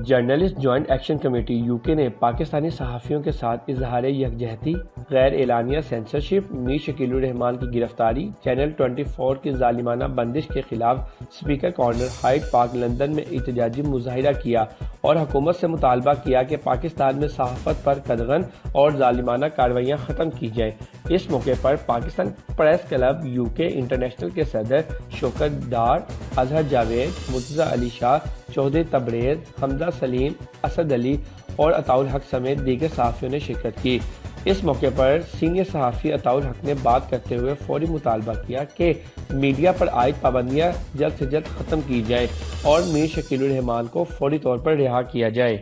Journalist joint action committee you کے نے پاکستانی صحافیوں کے ساتھ اظہار یکجہتی، غیر اعلانیہ سینسرشپ، میر شکیل الرحمان کی گرفتاری، چینل 24 کی ظالمانہ بندش کے خلاف speaker corner Hyde park London میں احتجاجی مظاہرہ کیا اور حکومت سے مطالبہ کیا کہ پاکستان میں صحافت پر قدغن اور ظالمانہ کارروائیاں ختم کی جائیں۔ اس موقع پر پاکستان پریس کلب یو کے انٹرنیشنل کے صدر شوکت ڈار، اظہر جاوید، مرتضی علی شاہ، چودھری تبریز، حمزہ سلیم، اسد علی اور عطاء الحق سمیت دیگر صحافیوں نے شرکت کی۔ اس موقع پر سینئر صحافی عطاء الحق نے بات کرتے ہوئے فوری مطالبہ کیا کہ میڈیا پر عائد پابندیاں جلد سے جلد ختم کی جائیں اور میر شکیل الرحمان کو فوری طور پر رہا کیا جائے۔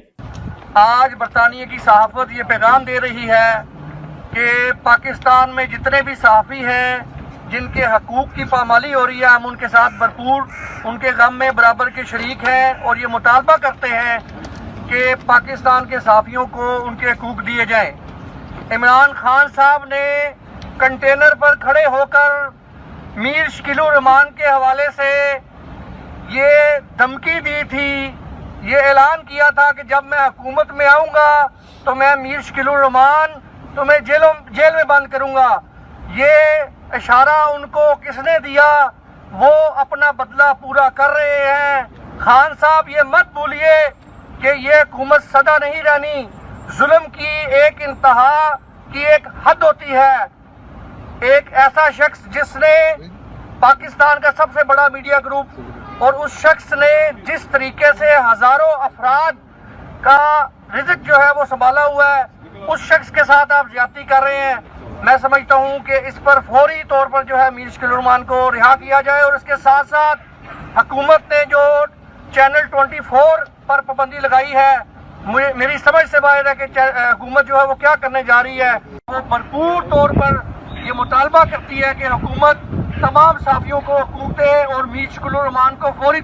آج برطانیہ کی صحافت یہ پیغام دے رہی ہے کہ پاکستان میں جتنے بھی صحافی ہیں جن کے حقوق کی پامالی ہو رہی ہے، ہم ان کے ساتھ بھرپور ان کے غم میں برابر کے شریک ہیں اور یہ مطالبہ کرتے ہیں کہ پاکستان کے صحافیوں کو ان کے حقوق دیے جائیں۔ عمران خان صاحب نے کنٹینر پر کھڑے ہو کر میر شکیل الرحمان کے حوالے سے یہ دھمکی دی تھی، یہ اعلان کیا تھا کہ جب میں حکومت میں آؤں گا تو میں میر شکیل الرحمان تو میں جیل میں بند کروں گا۔ یہ اشارہ ان کو کس نے دیا؟ وہ اپنا بدلہ پورا کر رہے ہیں۔ خان صاحب یہ مت بھولیے کہ یہ حکومت سدا نہیں رہنی، ظلم کی ایک انتہا کی ایک حد ہوتی ہے۔ ایک ایسا شخص جس نے پاکستان کا سب سے بڑا میڈیا گروپ اور اس شخص نے جس طریقے سے ہزاروں افراد کا رزق جو ہے وہ سنبھالا ہوا ہے، اس شخص کے ساتھ آپ زیادتی کر رہے ہیں۔ میں سمجھتا ہوں کہ اس پر فوری طور پر جو ہے میر شکیل الرحمان کو رہا کیا جائے اور اس کے ساتھ ساتھ حکومت نے جو چینل 24 پر پابندی لگائی ہے، میری سمجھ سے باہر ہے کہ حکومت جو ہے وہ کیا کرنے جا رہی ہے۔ وہ بھرپور طور پر یہ مطالبہ کرتی ہے کہ حکومت تمام صحافیوں کو حقوق دے اور میر شکیل الرحمان کو فوری